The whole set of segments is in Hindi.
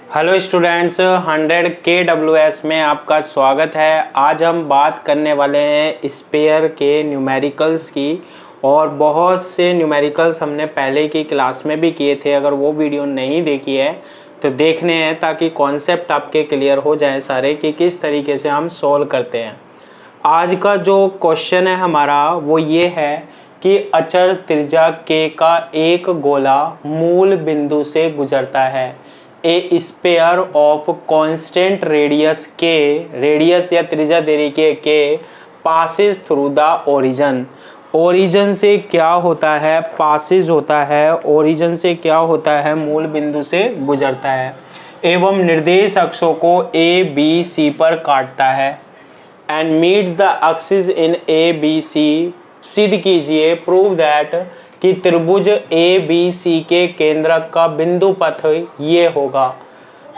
हेलो स्टूडेंट्स, 100 KWS में आपका स्वागत है। आज हम बात करने वाले हैं स्पेयर के न्यूमेरिकल्स की। और बहुत से न्यूमेरिकल्स हमने पहले की क्लास में भी किए थे। अगर वो वीडियो नहीं देखी है तो देखने हैं, ताकि कॉन्सेप्ट आपके क्लियर हो जाए सारे कि किस तरीके से हम सॉल्व करते हैं। आज का जो क्वेश्चन है हमारा वो ये है कि अचर त्रिज्या k का एक गोला मूल बिंदु से गुजरता है। ए स्पेयर ऑफ कांस्टेंट रेडियस के, रेडियस या त्रिज्या दे रही के passes through the origin. Origin से क्या होता है? पासिस होता है। ओरिजिन से क्या होता है? मूल बिंदु से गुजरता है एवं निर्देश अक्षों को ए बी सी पर काटता है and meets the axis in A B C. सिद्ध कीजिए, प्रूव दैट, कि त्रिभुज ए बी सी के केंद्रक का बिंदु पथ ये होगा।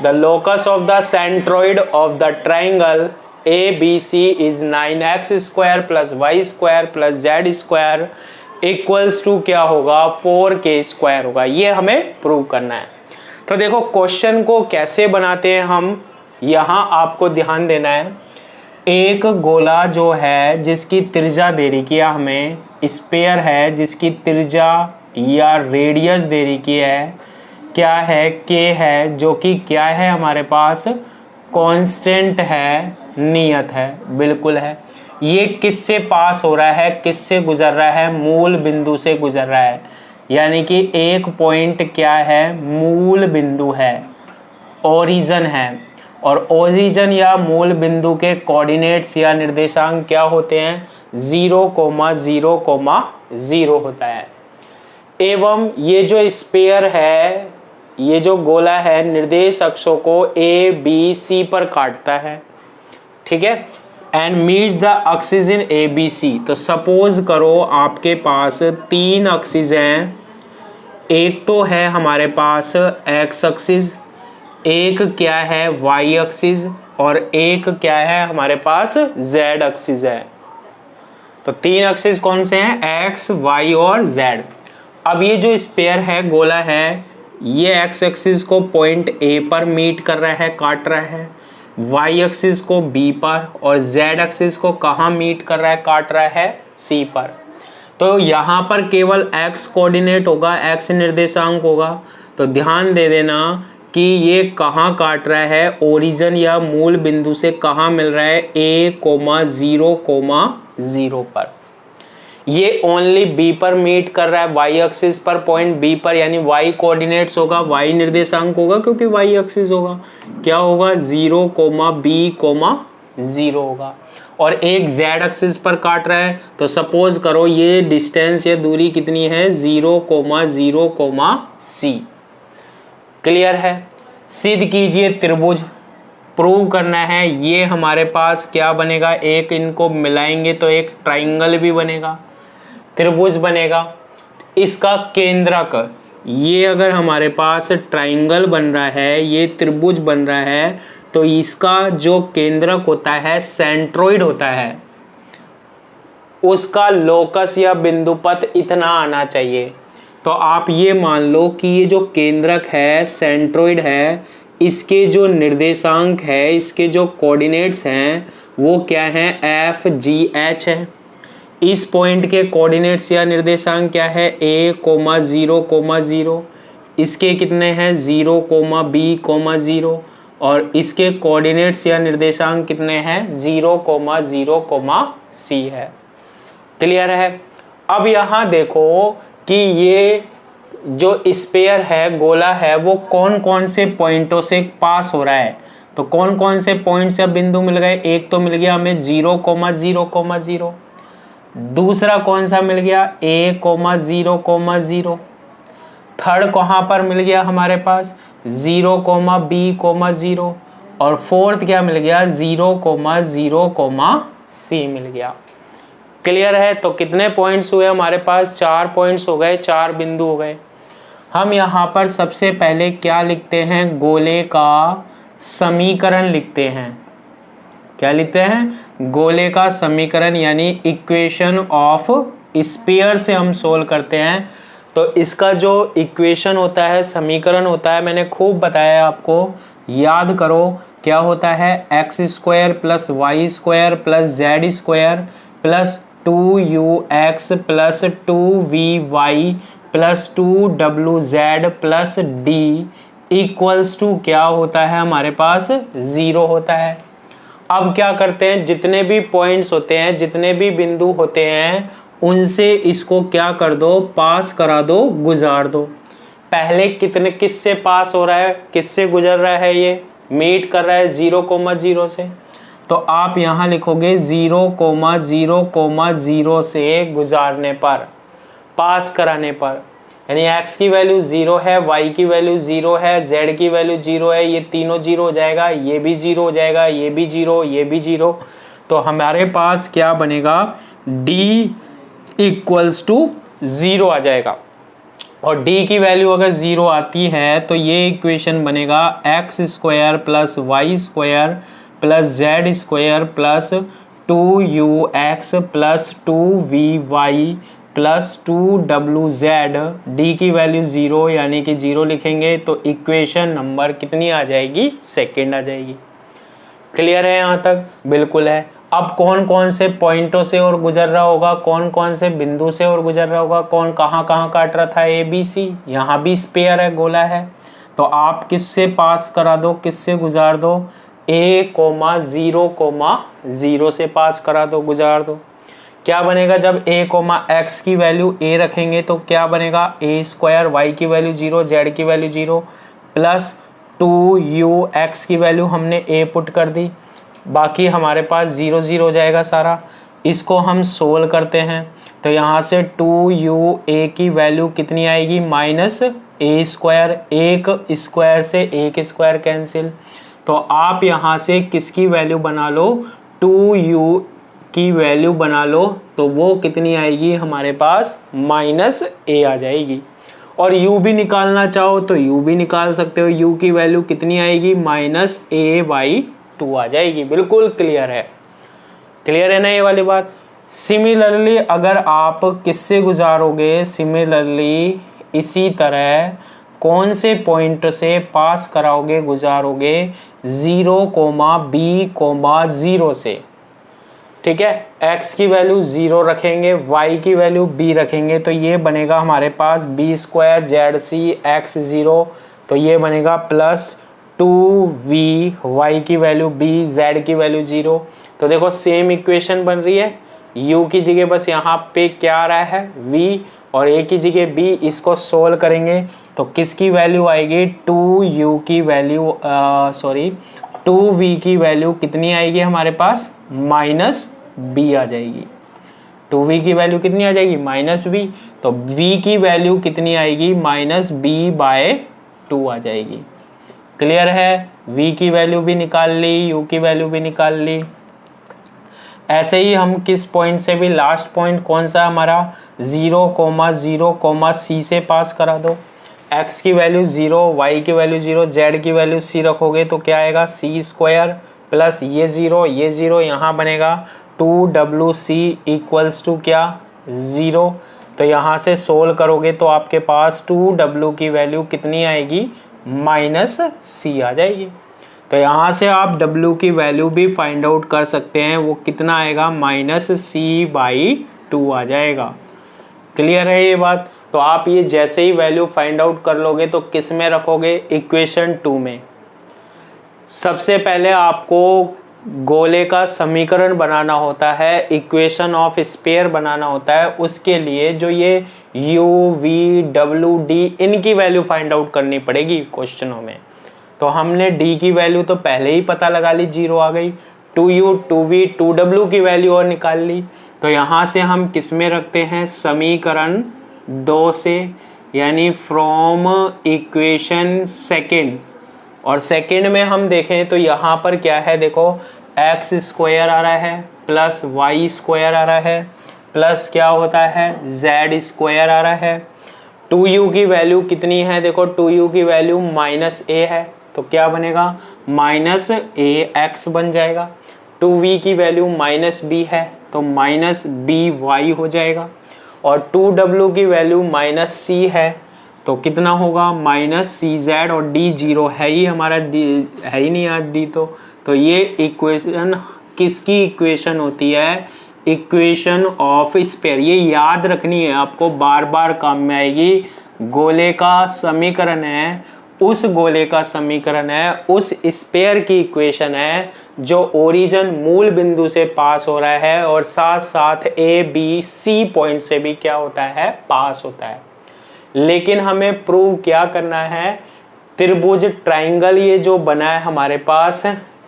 The locus of the centroid of the triangle A B C is 9x square plus Y square plus Z square equals to क्या होगा? 4k स्क्वायर होगा। ये हमें प्रूव करना है। तो देखो क्वेश्चन को कैसे बनाते हैं हम, यहाँ आपको ध्यान देना है। एक गोला जो है जिसकी त्रिज्या दे रही है हमें, स्पेयर है जिसकी त्रिज्या या रेडियस दे रही है क्या है? k है, जो कि क्या है हमारे पास? कांस्टेंट है, नियत है, बिल्कुल है। ये किससे पास हो रहा है? किससे गुजर रहा है? मूल बिंदु से गुजर रहा है। यानी कि एक पॉइंट क्या है? मूल बिंदु है, ओरिजिन है। और ओरिजिन या मूल बिंदु के कोऑर्डिनेट्स या निर्देशांक क्या होते हैं? 0,0,0 होता है। एवं ये जो स्पेयर है, ये जो गोला है, निर्देश अक्षों को ए बी सी पर काटता है, ठीक है। And meets the axis in A B C. तो सपोज करो आपके पास तीन एक्सिस हैं। एक तो है हमारे पास एक्स एक्सिस, एक क्या है वाई एक्सिस, और एक क्या है हमारे पास जेड एक्सिस है। तो तीन एक्सिस कौन से हैं? एक्स, वाई और जेड। अब ये जो स्पेयर है, गोला है, ये एक्स एक्सिस को पॉइंट ए पर मीट कर रहा है, काट रहा है। वाई एक्सिस को बी पर, और जेड एक्सिस को कहाँ मीट कर रहा है, काट रहा है? सी पर। तो यहाँ पर केवल एक्स कोऑर्डिनेट होगा, एक्स निर्देशांक होगा। तो ध्यान दे देना कि ये कहाँ काट रहा है? ओरिजिन या मूल बिंदु से कहाँ मिल रहा है? A,0,0 पर। ये ओनली बी पर मीट कर रहा है, वाई एक्सिस पर, पॉइंट बी पर, यानी वाई कोऑर्डिनेट्स होगा, वाई निर्देशांक होगा, क्योंकि वाई एक्सिस होगा। क्या होगा? 0,B,0 होगा। और एक जेड एक्सिस पर काट रहा है। तो सपोज करो ये डिस्टेंस या दूरी कितनी है? 0,0,C। क्लियर है? सिद्ध कीजिए त्रिभुज। प्रूव करना है। ये हमारे पास क्या बनेगा? एक इनको मिलाएंगे तो एक ट्राइंगल भी बनेगा, त्रिभुज बनेगा। इसका केंद्रक, ये अगर हमारे पास ट्राइंगल बन रहा है, ये त्रिभुज बन रहा है, तो इसका जो केंद्रक होता है, सेंट्रोइड होता है, उसका लोकस या बिंदुपथ इतना आना चाहिए। तो आप ये मान लो कि ये जो केंद्रक है, सेंट्रोइड है, इसके जो निर्देशांक है, इसके जो कोऑर्डिनेट्स हैं, वो क्या हैं? एफ जी एच है। इस पॉइंट के कोऑर्डिनेट्स या निर्देशांक क्या है? A,0,0। इसके कितने हैं? 0,B,0। और इसके कोऑर्डिनेट्स या निर्देशांक कितने हैं? 0,0,C है। क्लियर है? अब यहाँ देखो कि ये जो स्पेयर है, गोला है, वो कौन कौन से पॉइंटों से पास हो रहा है। तो कौन कौन से पॉइंट्स या बिंदु मिल गए? एक तो मिल गया हमें 0,0,0। दूसरा कौन सा मिल गया? A,0,0। थर्ड कहाँ पर मिल गया हमारे पास? 0,B,0। और फोर्थ क्या मिल गया? 0,0,C मिल गया। क्लियर है? तो कितने पॉइंट्स हुए हमारे पास? 4 पॉइंट्स हो गए, 4 बिंदु हो गए। हम यहाँ पर सबसे पहले क्या लिखते हैं? गोले का समीकरण लिखते हैं। क्या लिखते हैं? गोले का समीकरण, यानी इक्वेशन ऑफ स्फीयर से हम सोल्व करते हैं। तो इसका जो इक्वेशन होता है, समीकरण होता है, मैंने खूब बताया आपको, याद करो क्या होता है, X square plus Y square plus Z square plus 2ux plus 2vy plus 2wz plus D equals to क्या होता है हमारे पास, 0 होता है। अब क्या करते हैं, जितने भी पॉइंट्स होते हैं, जितने भी बिंदु होते हैं, उनसे इसको क्या कर दो, पास करा दो, गुजार दो। पहले कितने, किससे पास हो रहा है, किससे गुजर रहा है, ये मीट कर रहा है 0,0 से, तो आप यहाँ लिखोगे 0,0,0 से गुजारने पर, पास कराने पर, यानी x की वैल्यू 0 है, y की वैल्यू 0 है, z की वैल्यू 0 है, ये तीनों 0 हो जाएगा, ये भी 0 हो जाएगा, ये भी 0, ये भी 0। तो हमारे पास क्या बनेगा, d इक्वल्स टू 0 आ जाएगा। और d की वैल्यू अगर 0 आती है तो ये इक्वेशन बनेगा X square plus Y square plus Z square plus 2ux plus 2vy plus 2wz, D की वैल्यू 0 यानी कि 0 लिखेंगे तो इक्वेशन नंबर कितनी आ जाएगी, सेकेंड आ जाएगी। क्लियर है यहाँ तक, बिल्कुल है। अब कौन कौन से पॉइंटों से और गुजर रहा होगा, कौन कौन से बिंदु से और गुजर रहा होगा, कौन कहाँ कहाँ काट रहा था, ए बी सी, यहाँ भी स्पेयर है, गोला है, तो आप किससे पास करा दो, किससे गुजार दो, a,0,0 से पास करा दो, गुजार दो। क्या बनेगा, जब a, x की वैल्यू a रखेंगे तो क्या बनेगा, a स्क्वायर, y की वैल्यू 0, z की वैल्यू 0 प्लस 2ux की वैल्यू हमने a पुट कर दी, बाकी हमारे पास 0 0 हो जाएगा सारा। इसको हम सोल्व करते हैं तो यहाँ से 2a की वैल्यू कितनी आएगी, माइनस a स्क्वायर, एक स्क्वायर से एक स्क्वायर कैंसिल, तो आप यहाँ से किसकी वैल्यू बना लो, 2u की वैल्यू बना लो, तो वो कितनी आएगी हमारे पास, माइनस a आ जाएगी। और u भी निकालना चाहो तो u भी निकाल सकते हो, u की वैल्यू कितनी आएगी, माइनस a/2 आ जाएगी। बिल्कुल क्लियर है, क्लियर है ना ये वाली बात। सिमिलरली अगर आप किससे गुजारोगे, सिमिलरली इसी तरह कौन से पॉइंट से पास कराओगे, गुजारोगे, 0,b,0 से, ठीक है। x की वैल्यू 0 रखेंगे, y की वैल्यू b रखेंगे, तो ये बनेगा हमारे पास b स्क्वायर ZC x 0, तो ये बनेगा प्लस 2v, y की वैल्यू b, z की वैल्यू 0। तो देखो सेम इक्वेशन बन रही है, u की जगह बस यहाँ पे क्या आ रहा है, v, और a की जगह b, इसको सोल्व करेंगे तो किसकी वैल्यू आएगी, 2u की वैल्यू, सॉरी 2v की वैल्यू कितनी आएगी हमारे पास, माइनस b आ जाएगी। 2v की वैल्यू कितनी आ जाएगी, माइनस b, तो v की वैल्यू कितनी आएगी, माइनस b/2 आ जाएगी। क्लियर है, v की वैल्यू भी निकाल ली, u की वैल्यू भी निकाल ली। ऐसे ही हम किस पॉइंट से भी, लास्ट पॉइंट कौन सा हमारा, 0,0, c से पास करा दो, x की वैल्यू 0, y की वैल्यू 0, z की वैल्यू c रखोगे तो क्या आएगा, c स्क्वायर प्लस ये 0, ये 0, यहाँ बनेगा 2wc इक्वल्स टू क्या, 0। तो यहाँ से सोल्व करोगे तो आपके पास 2w की वैल्यू कितनी आएगी, माइनस c आ जाएगी। तो यहाँ से आप w की वैल्यू भी फाइंड आउट कर सकते हैं, वो कितना आएगा, माइनस c/2 आ जाएगा। क्लियर है ये बात। तो आप ये जैसे ही वैल्यू फाइंड आउट कर लोगे तो किस में रखोगे, इक्वेशन 2 में। सबसे पहले आपको गोले का समीकरण बनाना होता है, इक्वेशन ऑफ स्फीयर बनाना होता है, उसके लिए जो ये u, v, w, d, इनकी वैल्यू फाइंड आउट करनी पड़ेगी क्वेश्चनों में। तो हमने d की वैल्यू तो पहले ही पता लगा ली, 0 आ गई, 2u, 2v, 2w की वैल्यू और निकाल ली। तो यहाँ से हम किस में रखते हैं, समीकरण 2 से, यानी फ्रॉम इक्वेशन सेकेंड। और सेकेंड में हम देखें तो यहाँ पर क्या है, देखो एक्स स्क्वायर आ रहा है प्लस वाई स्क्वायर आ रहा है प्लस क्या होता है, जेड स्क्वायर आ रहा है। 2u की वैल्यू कितनी है, देखो 2u की वैल्यू माइनस a है, तो क्या बनेगा, माइनस ax बन जाएगा। 2v की वैल्यू माइनस b है तो माइनस by हो जाएगा। और 2w की वैल्यू -c है, तो कितना होगा -cz, और d 0 है ही हमारा, d है ही नहीं आज d, तो ये इक्वेशन किसकी इक्वेशन होती है, इक्वेशन ऑफ स्फीयर। ये याद रखनी है आपको, बार बार काम में आएगी। गोले का समीकरण है, उस गोले का समीकरण है, उस स्फीयर की इक्वेशन है जो ओरिजिन मूल बिंदु से पास हो रहा है और साथ साथ ए बी सी पॉइंट से भी क्या होता है, पास होता है। लेकिन हमें प्रूव क्या करना है, त्रिभुज ट्राइंगल ये जो बना है हमारे पास,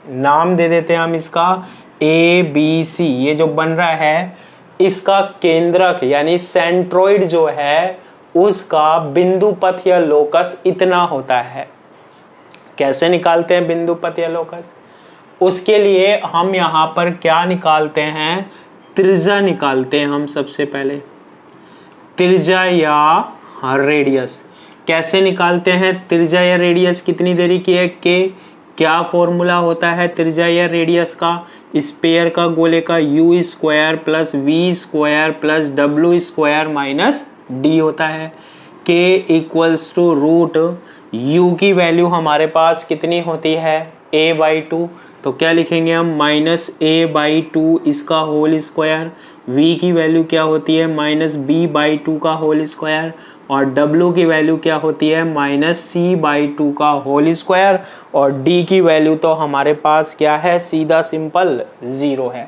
नाम दे देते हैं हम इसका ए बी सी, ये जो बन रहा है इसका केंद्रक यानी सेंट्रोइड जो है उसका बिंदु पथ या लोकस इतना होता है। कैसे निकालते हैं बिंदु पथ या लोकस, उसके लिए हम यहाँ पर क्या निकालते हैं, त्रिज्या निकालते हैं हम सबसे पहले, त्रिज्या या रेडियस। कैसे निकालते हैं त्रिज्या या रेडियस, कितनी देरी की है के, क्या फॉर्मूला होता है त्रिज्या या रेडियस का, स्फीयर का गोले का u square plus v square plus w square minus d होता है। k equals to root u की वैल्यू हमारे पास कितनी होती है a/2, तो क्या लिखेंगे हम -a/2 इसका होल स्क्वायर, v की वैल्यू क्या होती है -b/2 का होल स्क्वायर, और w की वैल्यू क्या होती है -c/2 का होल स्क्वायर, और d की वैल्यू तो हमारे पास क्या है, सीधा सिंपल 0 है।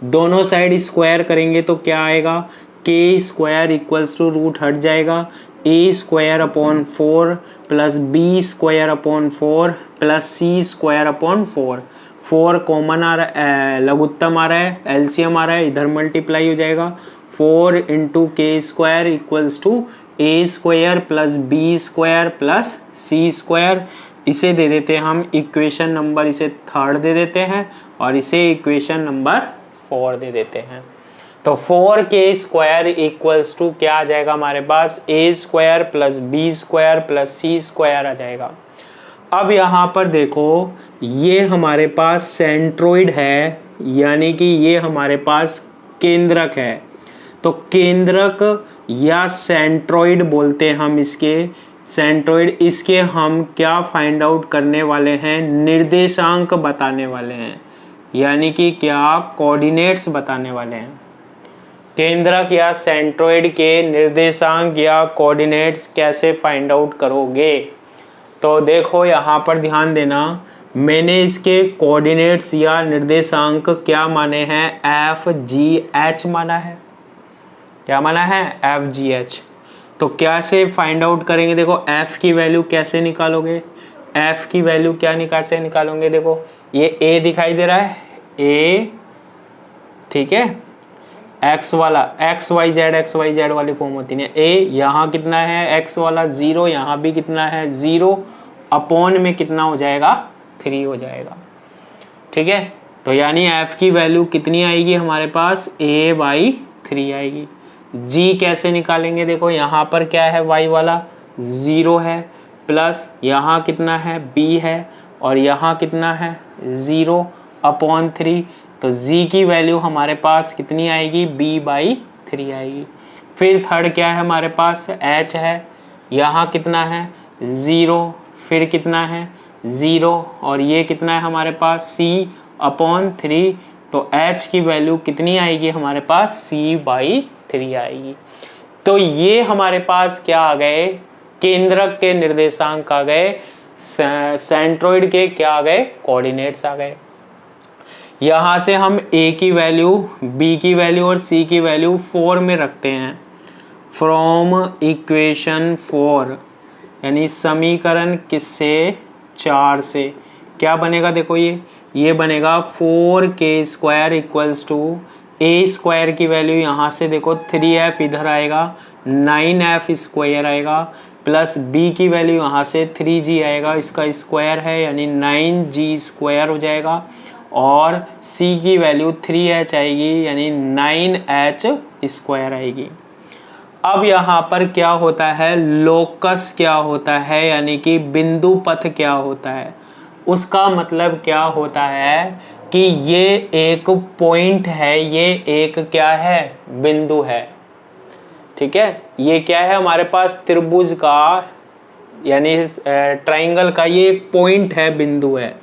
दोनों साइड स्क्वायर करेंगे तो क्या आएगा, k square equals to root हट जाएगा, a square upon 4 plus b square upon 4 plus c square upon 4, 4 common आ रहा है, लघुत्तम आ रहा है, एलसीएम आ रहा है, इधर मल्टीप्लाई हो जाएगा, 4 into K square equals to A square plus B square plus C square. इसे दे देते हैं हम इक्वेशन नंबर, इसे 3rd दे देते हैं और इसे इक्वेशन नंबर 4 दे देते हैं। तो 4k स्क्वायर इक्वल्स टू क्या आ जाएगा हमारे पास, A square plus B square plus C square आ जाएगा। अब यहाँ पर देखो ये हमारे पास सेंट्रोइड है, यानी कि ये हमारे पास केंद्रक है, तो केंद्रक या सेंट्रोइड बोलते हैं हम इसके, सेंट्रोइड, इसके हम क्या फाइंड आउट करने वाले हैं, निर्देशांक बताने वाले हैं, यानी कि क्या कोऑर्डिनेट्स बताने वाले हैं। केंद्रक या सेंट्रोइड के निर्देशांक या कोऑर्डिनेट्स कैसे फाइंड आउट करोगे, तो देखो यहाँ पर ध्यान देना, मैंने इसके कोऑर्डिनेट्स या निर्देशांक क्या माने हैं, एफ जी एच माना है। क्या माना है, एफ जी एच। तो कैसे फाइंड आउट करेंगे, देखो एफ की वैल्यू कैसे निकालोगे, एफ की वैल्यू क्या कैसे निकालोगे, देखो ये ए दिखाई दे रहा है, ए, ठीक है, एक्स वाला, एक्स वाई जेड वाली फॉर्म होती है, ए यहाँ कितना है एक्स वाला 0, यहाँ भी कितना है 0, अपॉन में कितना हो जाएगा 3 हो जाएगा, ठीक है। तो यानी एफ की वैल्यू कितनी आएगी हमारे पास, a/3 आएगी। जी कैसे निकालेंगे, देखो यहाँ पर क्या है, y वाला 0 है, प्लस यहाँ कितना है b है, और यहाँ कितना है 0 अपॉन 3, तो z की वैल्यू हमारे पास कितनी आएगी, b/3 आएगी। फिर थर्ड क्या है हमारे पास, h है, यहाँ कितना है 0, फिर कितना है 0, और ये कितना है हमारे पास c/3, तो h की वैल्यू कितनी आएगी हमारे पास, c/3 आएगी। तो ये हमारे पास क्या आ गए, केंद्रक के निर्देशांक आ गए, सेंट्रोइड के क्या आ गए, कोऑर्डिनेट्स आ गए। यहाँ से हम a की वैल्यू, b की वैल्यू और c की वैल्यू 4 में रखते हैं। फ्रॉम इक्वेशन 4 यानी समीकरण किससे, 4 से क्या बनेगा, देखो ये बनेगा 4k square equals to A square की वैल्यू यहाँ से देखो 3f इधर आएगा, 9f स्क्वायर आएगा, प्लस b की वैल्यू यहाँ से 3g आएगा, इसका स्क्वायर है यानी 9g स्क्वायर हो जाएगा, और c की वैल्यू 3h आएगी यानी 9h स्क्वायर आएगी। अब यहाँ पर क्या होता है, लोकस क्या होता है, यानी कि बिंदु पथ क्या होता है, उसका मतलब क्या होता है कि ये एक पॉइंट है, ये एक क्या है, बिंदु है, ठीक है, ये क्या है हमारे पास त्रिभुज का यानी ट्राइंगल का ये पॉइंट है, बिंदु है।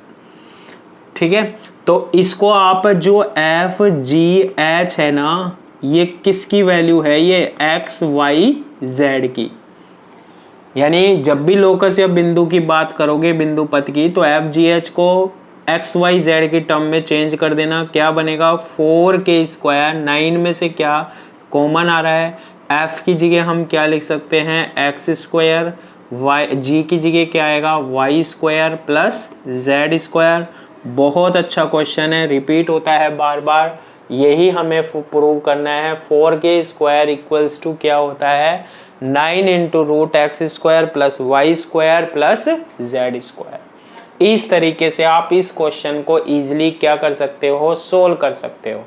ठीक है, तो इसको आप जो एफ जी एच है ना, ये किसकी वैल्यू है, ये एक्स वाई जेड की। यानी जब भी लोकस या बिंदु की बात करोगे, बिंदु पथ की, तो एफ जी एच को एक्स वाई जेड की टर्म में चेंज कर देना। क्या बनेगा 4k²। 9 में से क्या कॉमन आ रहा है, एफ की जगह हम क्या लिख सकते हैं x², वाई जी की जगह क्या आएगा y² प्लस z²। बहुत अच्छा क्वेश्चन है, रिपीट होता है बार बार, यही हमें प्रूव करना है। 4k² इक्वल्स टू क्या होता है 9 into root x² plus y² plus z²। इस तरीके से आप इस क्वेश्चन को इजीली क्या कर सकते हो, सोल्व कर सकते हो।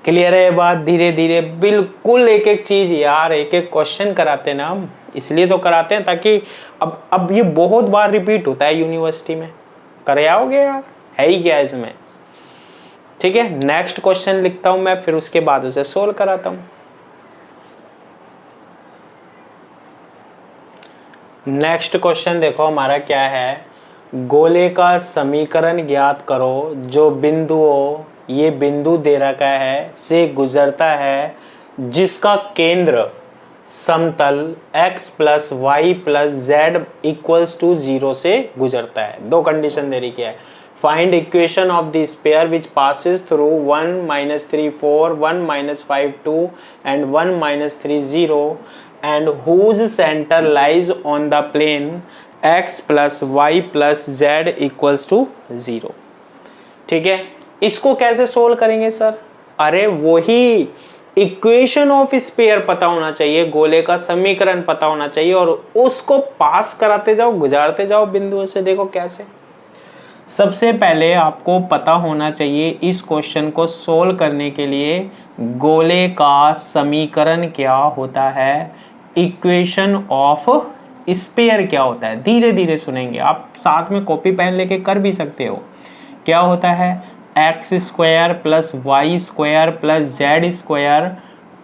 क्लियर है ये बात? धीरे धीरे बिल्कुल एक एक चीज यार, एक एक क्वेश्चन कराते हैं ना हम, इसलिए तो कराते हैं ताकि अब ये बहुत बार रिपीट होता है यूनिवर्सिटी में, कर आओगे यार, है ही क्या इसमें। ठीक है, नेक्स्ट क्वेश्चन लिखता हूं मैं, फिर उसके बाद उसे सोल्व कराता हूं। नेक्स्ट क्वेश्चन देखो हमारा क्या है, गोले का समीकरण ज्ञात करो जो बिंदुओं, ये बिंदु दे रखा है, से गुजरता है, जिसका केंद्र समतल x plus Y plus Z equals to 0 से गुजरता है। दो कंडीशन दे रही है। Find equation of the sphere which passes through 1 - 3 4 1 - 5 2 and 1 - 3 0 and whose center lies on the plane x plus y plus z equals to 0। ठीक है, इसको कैसे सोल्व करेंगे सर? अरे वही इक्वेशन ऑफ स्पेयर पता होना चाहिए, गोले का समीकरण पता होना चाहिए, और उसको पास कराते जाओ, गुजारते जाओ बिंदुओं से। देखो कैसे, सबसे पहले आपको पता होना चाहिए इस क्वेश्चन को सोल्व करने के लिए गोले का समीकरण क्या होता है, इक्वेशन ऑफ स्पेयर क्या होता है। धीरे धीरे सुनेंगे, आप साथ में कॉपी पेन लेके कर भी सकते हो। क्या होता है x² plus y² plus z²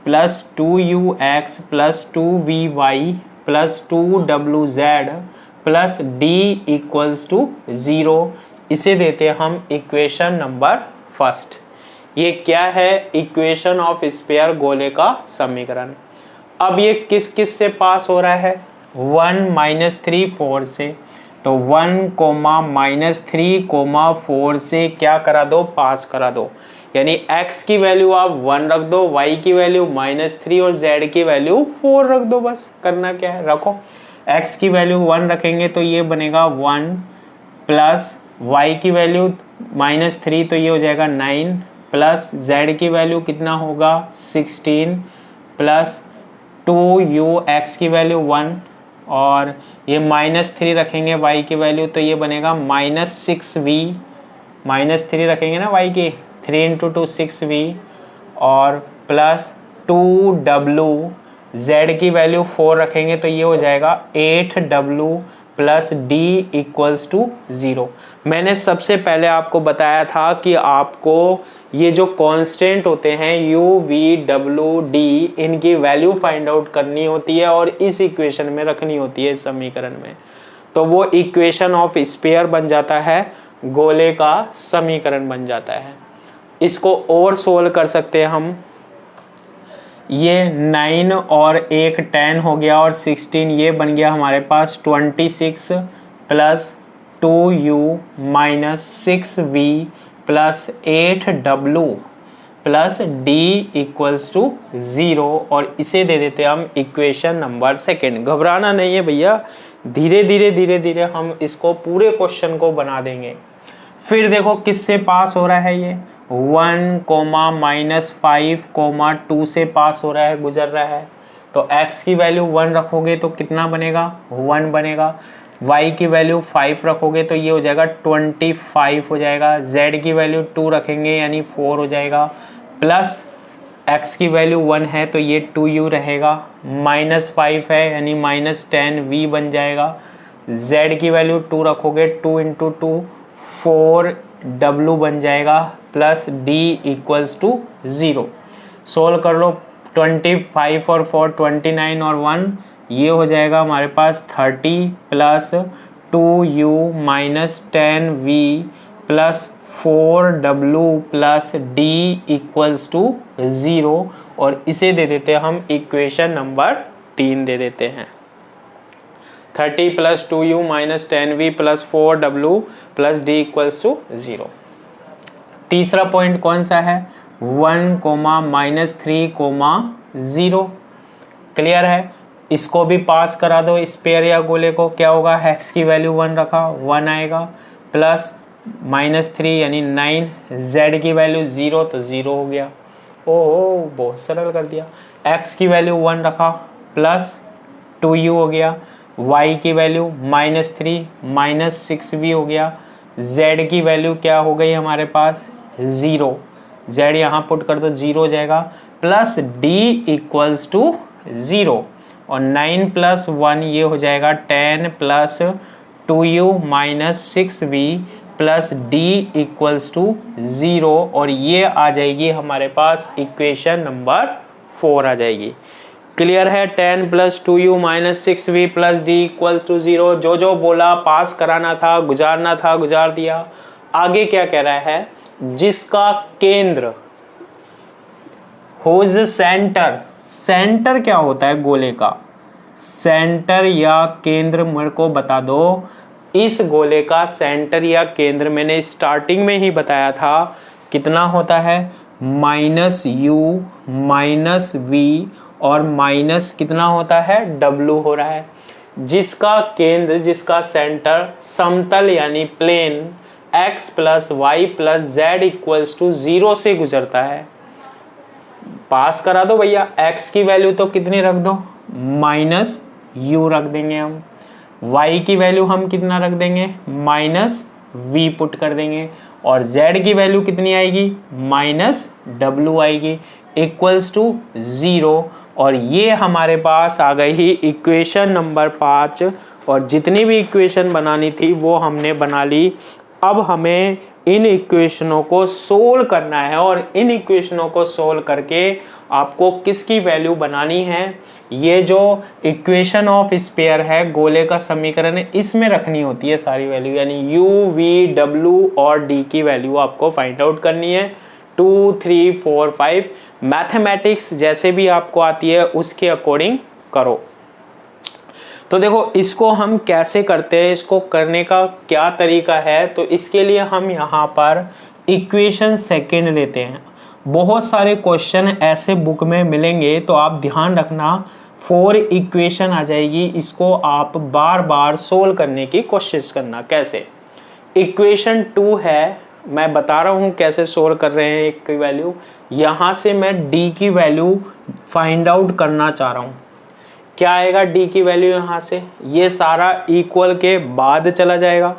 plus 2ux plus 2vy plus 2wz plus d equals to 0। इसे देते हैं हम इक्वेशन नंबर फर्स्ट। ये क्या है, इक्वेशन ऑफ स्पेयर गोले का समीकरण। अब ये किस किस से पास हो रहा है, 1 - 3 4 से, तो 1, -3, 4 से क्या करा दो, पास करा दो। यानी x की वैल्यू आप 1 रख दो, y की वैल्यू -3 और z की वैल्यू 4 रख दो। बस करना क्या है, रखो। x की वैल्यू 1 रखेंगे तो ये बनेगा 1 प्लस y की वैल्यू -3 तो ये हो जाएगा 9 प्लस z की वैल्यू कितना होगा 16 प्लस 2u, x की वैल्यू 1 और ये -3 रखेंगे y की वैल्यू तो ये बनेगा -6v, -3 रखेंगे ना y की, 3 × 2 6v और प्लस 2w, z की वैल्यू 4 रखेंगे तो ये हो जाएगा 8w plus d equals to 0। मैंने सबसे पहले आपको बताया था कि आपको ये जो कांस्टेंट होते हैं u, v, w, d, इनकी वैल्यू फाइंड आउट करनी होती है और इस इक्वेशन में रखनी होती है, इस समीकरण में। तो वो इक्वेशन ऑफ स्पेयर बन जाता है, गोले का समीकरण बन जाता है। इसको और सोल्व कर सकते हैं हम। ये 9 और 1 10 हो गया और 16 ये बन गया हमारे पास 26 plus 2u minus 6v plus 8w plus d equals to 0 और इसे दे देते हैं हम इक्वेशन नंबर सेकेंड। घबराना नहीं है भैया, धीरे धीरे हम इसको पूरे क्वेश्चन को बना देंगे। फिर देखो किससे पास हो रहा है, ये 1, -5, 2 से पास हो रहा है, गुजर रहा है। तो x की वैल्यू 1 रखोगे तो कितना बनेगा 1 बनेगा, y की वैल्यू 5 रखोगे तो ये हो जाएगा 25 हो जाएगा, z की वैल्यू 2 रखेंगे यानी 4 हो जाएगा, प्लस x की वैल्यू 1 है तो ये 2u रहेगा, -5 है यानी -10v बन जाएगा, z की वैल्यू 2 रखोगे 2 × 2 4w बन जाएगा plus d equals to 0। Solve कर लो, 25 और 4 29 और 1 ये हो जाएगा हमारे पास 30 plus 2u minus 10v plus 4w plus d equals to 0 और इसे दे देते हैं हम इक्वेशन नंबर 3 दे देते हैं। 30 plus 2u minus 10v plus 4w plus d equals to 0। तीसरा पॉइंट कौन सा है 1 कोमा माइनस 3 कोमा 0। क्लियर है, इसको भी पास करा दो स्पेयर या गोले को, क्या होगा x की वैल्यू 1 रखा 1 आएगा प्लस माइनस 3 यानी 9, z की वैल्यू 0 तो 0 हो गया। ओह बहुत सरल कर दिया। x की वैल्यू 1 रखा प्लस 2u हो गया, y की वैल्यू माइनस 3 माइनस 6v हो गया, z की वैल्यू क्या हो गई हमारे पास 0, z यहाँ पुट कर दो 0 हो जाएगा प्लस d इक्वल्स टू 0 और 9 प्लस 1 ये हो जाएगा 10 plus 2u minus 6v plus d equals to 0 और ये आ जाएगी हमारे पास इक्वेशन नंबर 4 आ जाएगी। क्लियर है, 10 plus 2u minus 6v plus d equals to 0। जो जो बोला पास कराना था गुजारना था गुजार दिया। आगे क्या कह रहा है, जिसका केंद्र हुज सेंटर, सेंटर क्या होता है गोले का, सेंटर या केंद्र मेरे को बता दो। इस गोले का सेंटर या केंद्र मैंने स्टार्टिंग में ही बताया था कितना होता है माइनस यू माइनस वी और माइनस कितना होता है डब्लू हो रहा है। जिसका केंद्र जिसका सेंटर समतल यानी plane x plus Y plus Z equals to 0 से गुजरता है, पास करा दो भैया। x की वैल्यू तो कितनी रख दो माइनस u रख देंगे हम, y की वैल्यू हम कितना रख देंगे माइनस v पुट कर देंगे और z की वैल्यू कितनी आएगी माइनस w आएगी इक्वल्स टू 0 और ये हमारे पास आ गई ही इक्वेशन नंबर 5 और जितनी भी इक्वेशन बनानी थी वो हमने बना ली। अब हमें इन इक्वेशनों को सोल्व करना है और इन इक्वेशनों को सोल्व करके आपको किसकी वैल्यू बनानी है, ये जो इक्वेशन ऑफ स्फीयर है गोले का समीकरण है इसमें रखनी होती है सारी वैल्यू, यानी u v w और d की वैल्यू आपको फाइंड आउट करनी है। 2 3 4 5 मैथमेटिक्स जैसे भी आपको आती है उसके अकॉर्डिंग करो। तो देखो इसको हम कैसे करते हैं, इसको करने का क्या तरीका है, तो इसके लिए हम यहाँ पर इक्वेशन सेकेंड लेते हैं। बहुत सारे क्वेश्चन ऐसे बुक में मिलेंगे तो आप ध्यान रखना 4 इक्वेशन आ जाएगी, इसको आप बार बार सोल्व करने की कोशिश करना। कैसे, इक्वेशन 2 है, मैं बता रहा हूँ कैसे सोल्व कर रहे हैं एक की वैल्यू, यहाँ से मैं d की वैल्यू फाइंड आउट करना चाह रहा हूँ। क्या आएगा d की वैल्यू यहाँ से, ये सारा इक्वल के बाद चला जाएगा,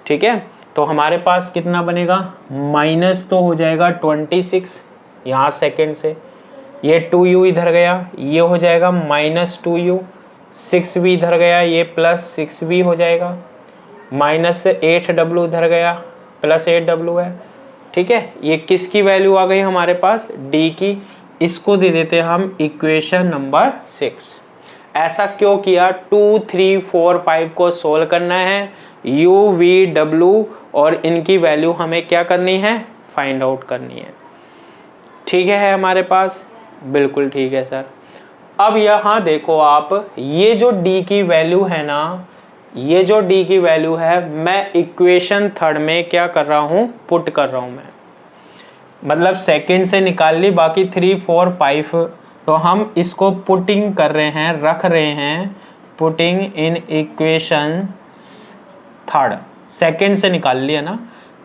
ठीक है। तो हमारे पास कितना बनेगा माइनस तो हो जाएगा 26 यहाँ सेकेंड से, ये 2u इधर गया ये हो जाएगा माइनस 2u, 6v इधर गया ये प्लस 6v हो जाएगा, माइनस 8w इधर गया प्लस 8w है, ठीक है। ये किसकी वैल्यू आ गई हमारे पास d की, इसको दे देते हैं हम इक्वेशन नंबर 6। ऐसा क्यों किया, 2 3 4 5 को सोल्व करना है, u v w और इनकी वैल्यू हमें क्या करनी है फाइंड आउट करनी है। ठीक है हमारे पास, बिल्कुल ठीक है सर। अब यहाँ देखो आप, ये जो d की वैल्यू है ना, ये जो d की वैल्यू है मैं इक्वेशन थर्ड में क्या कर रहा हूँ पुट कर रहा हूँ मैं, मतलब सेकंड से निकाल ली, बाकी 3 4 5 तो हम इसको पुटिंग कर रहे हैं, रख रहे हैं, putting in equation third, second से निकाल लिया ना,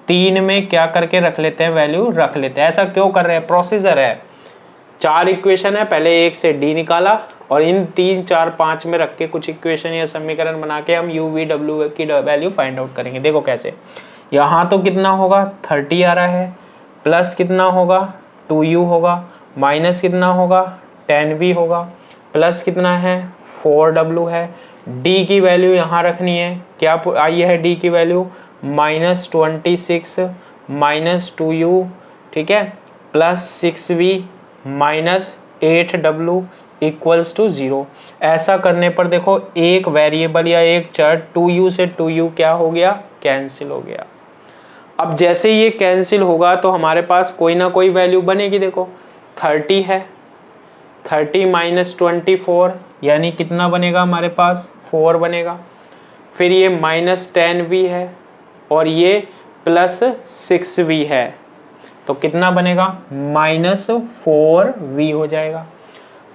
3 में क्या करके रख लेते हैं वैल्यू रख लेते हैं। ऐसा क्यों कर रहे हैं, प्रोसीजर है, 4 इक्वेशन है, पहले 1 से d निकाला और इन 3 4 5 में रख के कुछ इक्वेशन या समीकरण बना के हम u v w की वैल्यू फाइंड आउट करेंगे। देखो कैसे, यहाँ तो कितना होगा 30 आ रहा है, प्लस कितना होगा 2u होगा, माइनस कितना होगा 10v होगा, प्लस कितना है 4w है, d की वैल्यू यहाँ रखनी है, क्या आई है d की वैल्यू माइनस 26 माइनस 2u, ठीक है, plus 6v minus 8w equals to 0। ऐसा करने पर देखो एक वेरिएबल या एक चर 2u से 2u क्या हो गया, कैंसिल हो गया। अब जैसे ये कैंसिल होगा तो हमारे पास कोई ना कोई वैल्यू बनेगी। देखो 30 है, 30 माइनस 24 यानी कितना बनेगा हमारे पास, 4 बनेगा। फिर ये माइनस 10 भी है और ये प्लस 6 भी है, तो कितना बनेगा, माइनस 4v हो जाएगा।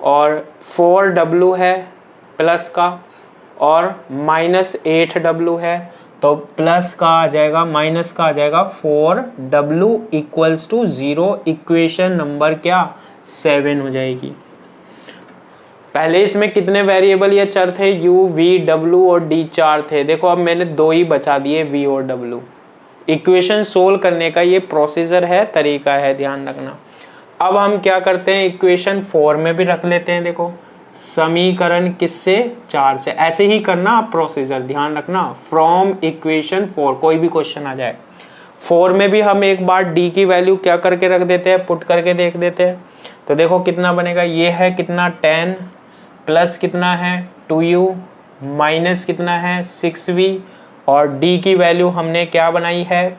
और 4w है प्लस का और माइनस 8w है, तो प्लस का आ जाएगा, माइनस का आ जाएगा 4w equals to 0। Equation number क्या, 7 हो जाएगी। पहले इसमें कितने वेरिएबल या चर थे, u, v, w और d 4 थे। देखो अब मैंने 2 ही बचा दिए, v और w। इक्वेशन सोल्व करने का ये प्रोसीजर है, तरीका है, ध्यान रखना। अब हम क्या करते हैं, इक्वेशन 4 में भी रख लेते हैं। देखो समीकरण किससे, 4 से। ऐसे ही करना आप प्रोसीजर, ध्यान रखना। फ्रॉम इक्वेशन 4 कोई भी क्वेश्चन आ जाए, 4 में भी हम एक बार d की वैल्यू क्या करके रख देते हैं, पुट करके देख देते हैं। तो देखो कितना बनेगा, ये है कितना 10 प्लस कितना है 2u माइनस कितना है 6v और d की वैल्यू हमने क्या बनाई है,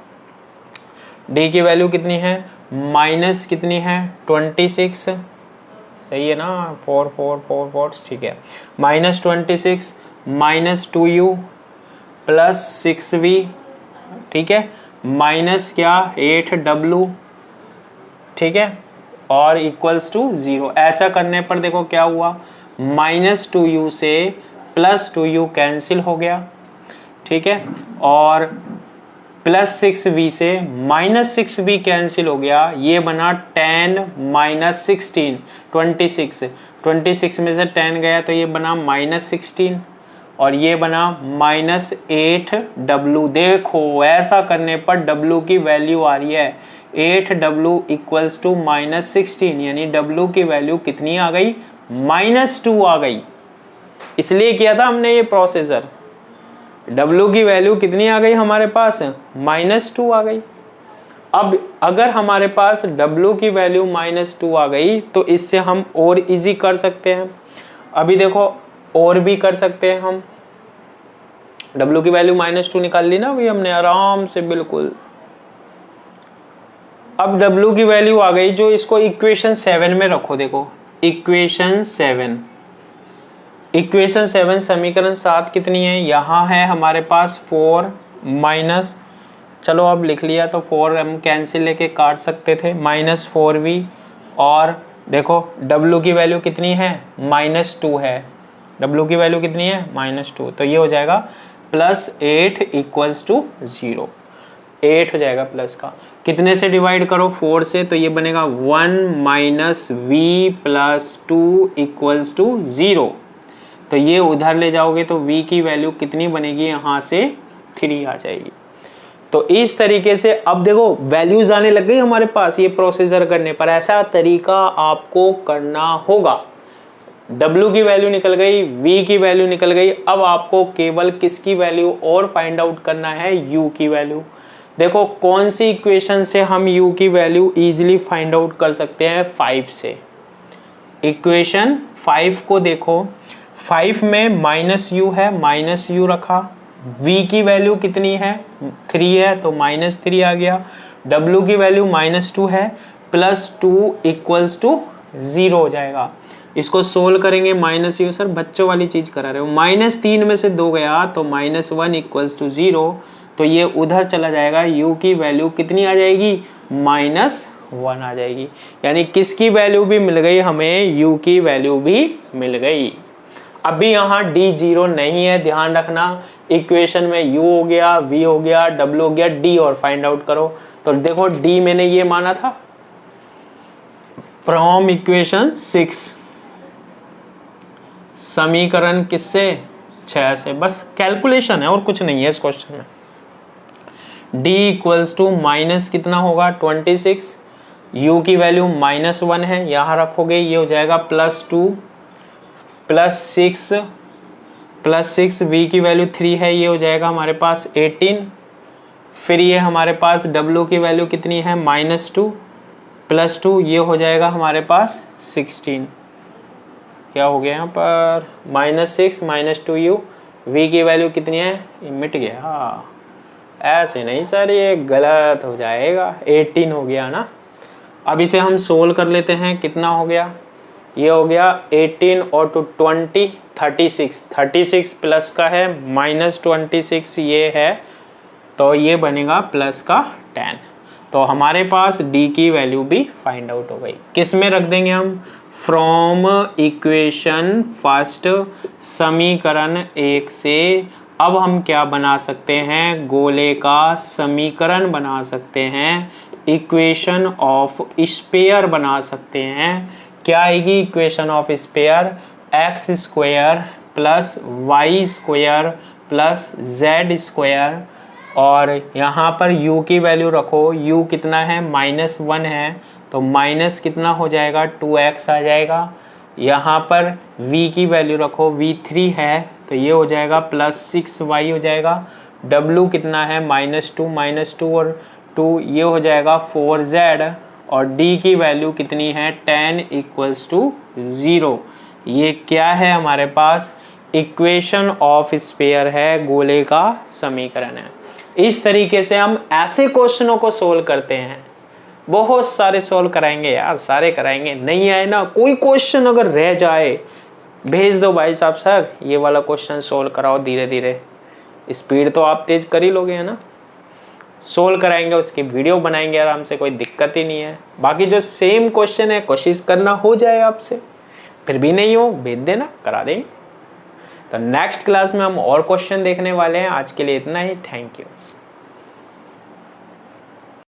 d की वैल्यू कितनी है, माइनस कितनी है 26, सही है ना, 4 4 4 4, ठीक है। Minus 26 minus 2u plus 6v, ठीक है, माइनस क्या 8w, ठीक है, और इक्वल्स टू 0। ऐसा करने पर देखो क्या हुआ, माइनस 2u से प्लस 2u कैंसिल हो गया, ठीक है, और प्लस 6v से माइनस 6v कैंसिल हो गया। ये बना 10 माइनस 16, 26 में से 10 गया तो ये बना माइनस 16 और ये बना माइनस 8w। देखो ऐसा करने पर w की वैल्यू आ रही है 8w इक्वल्स टू माइनस 16, यानी w की वैल्यू कितनी आ गई, -2 आ गई। इसलिए किया था हमने ये प्रोसीजर। w की वैल्यू कितनी आ गई हमारे पास, -2 आ गई। अब अगर हमारे पास w की वैल्यू -2 आ गई तो इससे हम और इजी कर सकते हैं। अभी देखो और भी कर सकते हैं हम। w की वैल्यू -2 निकाल ली ना अभी हमने आराम से, बिल्कुल। अब w की वैल्यू आ गई, जो इसको इक्वेशन 7 में रखो। देखो इक्वेशन 7 समीकरण 7 कितनी है, यहाँ है हमारे पास 4 माइनस, चलो अब लिख लिया तो 4 हम कैंसिल लेके काट सकते थे, माइनस 4v और देखो w की वैल्यू कितनी है, -2 है। w की वैल्यू कितनी है, -2, तो ये हो जाएगा प्लस 8 इक्वल्स टू 0। 8 हो जाएगा प्लस का, कितने से डिवाइड करो, 4 से, तो ये बनेगा 1 minus v plus 2 equals to 0। तो ये उधर ले जाओगे तो v की वैल्यू कितनी बनेगी, यहाँ से 3 आ जाएगी। तो इस तरीके से अब देखो वैल्यूज आने लग गई हमारे पास ये प्रोसीजर करने पर। ऐसा तरीका आपको करना होगा। w की वैल्यू निकल गई, v की वैल्यू निकल गई। अब आपको केवल किसकी वैल्यू और फाइंड आउट करना है, u की वैल्यू। देखो कौन सी इक्वेशन से हम u की वैल्यू इजीली फाइंड आउट कर सकते हैं, 5 से। इक्वेशन 5 को देखो, 5 में -u है, -u रखा, v की वैल्यू कितनी है, 3 है, तो -3 आ गया। w की वैल्यू -2 है, +2 इक्वल्स टू 0 हो जाएगा। इसको सोल्व करेंगे, -u, सर बच्चों वाली चीज करा रहे हो, -3 में से 2 गया तो -1 इक्वल्स टू 0, तो ये उधर चला जाएगा। u की वैल्यू कितनी आ जाएगी, -1 आ जाएगी। यानी किसकी वैल्यू भी मिल गई हमें, u की वैल्यू भी मिल गई। अभी यहाँ d 0 नहीं है, ध्यान रखना। इक्वेशन में u हो गया, v हो गया, w हो गया, d और फाइंड आउट करो। तो देखो d मैंने ये माना था फ्रॉम इक्वेशन 6, समीकरण किससे, 6 से। बस कैलकुलेशन है और कुछ नहीं है इस क्वेश्चन में। d इक्वल्स टू माइनस कितना होगा, 26, u की वैल्यू -1 है, यहाँ रखोगे, ये हो जाएगा +2 +6 v की वैल्यू 3 है, ये हो जाएगा हमारे पास 18। फिर ये हमारे पास w की वैल्यू कितनी है, -2 +2, ये हो जाएगा हमारे पास 16। क्या हो गया यहाँ पर -6 -2u, v की वैल्यू कितनी है, ये मिट गया। हाँ ऐसे नहीं सर, ये गलत हो जाएगा, 18 हो गया ना। अब इसे हम सोल्व कर लेते हैं, कितना हो गया, ये हो गया 18 और 20 36, 36 प्लस का है -26 ये है, तो ये बनेगा प्लस का 10। तो हमारे पास d की वैल्यू भी फाइंड आउट हो गई। किस में रख देंगे हम, फ्रॉम इक्वेशन फर्स्ट, समीकरण 1 से अब हम क्या बना सकते हैं, गोले का समीकरण बना सकते हैं, इक्वेशन ऑफ स्पेयर बना सकते हैं। क्या आएगी equation of sphere, X square plus Y square plus Z square, और यहाँ पर u की वैल्यू रखो, u कितना है -1 है, तो माइनस कितना हो जाएगा 2x आ जाएगा। यहाँ पर v की वैल्यू रखो, v 3 है, तो ये हो जाएगा +6y हो जाएगा। w कितना है -2 और 2, ये हो जाएगा 4z, और d की वैल्यू कितनी है 10 = 0। ये क्या है हमारे पास, इक्वेशन ऑफ स्फीयर है, गोले का समीकरण है। इस तरीके से हम ऐसे क्वेश्चनों को सोल्व करते हैं, बहुत सारे सोल्व कराएंगे यार, सारे कराएंगे। नहीं आए ना, कोई क्वेश्चन अगर रह जाए भेज दो भाई साहब, सर ये वाला क्वेश्चन सोल्व कराओ, धीरे धीरे स्पीड तो आप तेज कर ही लोगे है ना, सोल्व कराएंगे, उसकी वीडियो बनाएंगे आराम से, कोई दिक्कत ही नहीं है। बाकी जो सेम क्वेश्चन है कोशिश करना हो जाए आपसे, फिर भी नहीं हो भेज देना, करा देंगे। तो नेक्स्ट क्लास में हम और क्वेश्चन देखने वाले हैं। आज के लिए इतना ही, थैंक यू।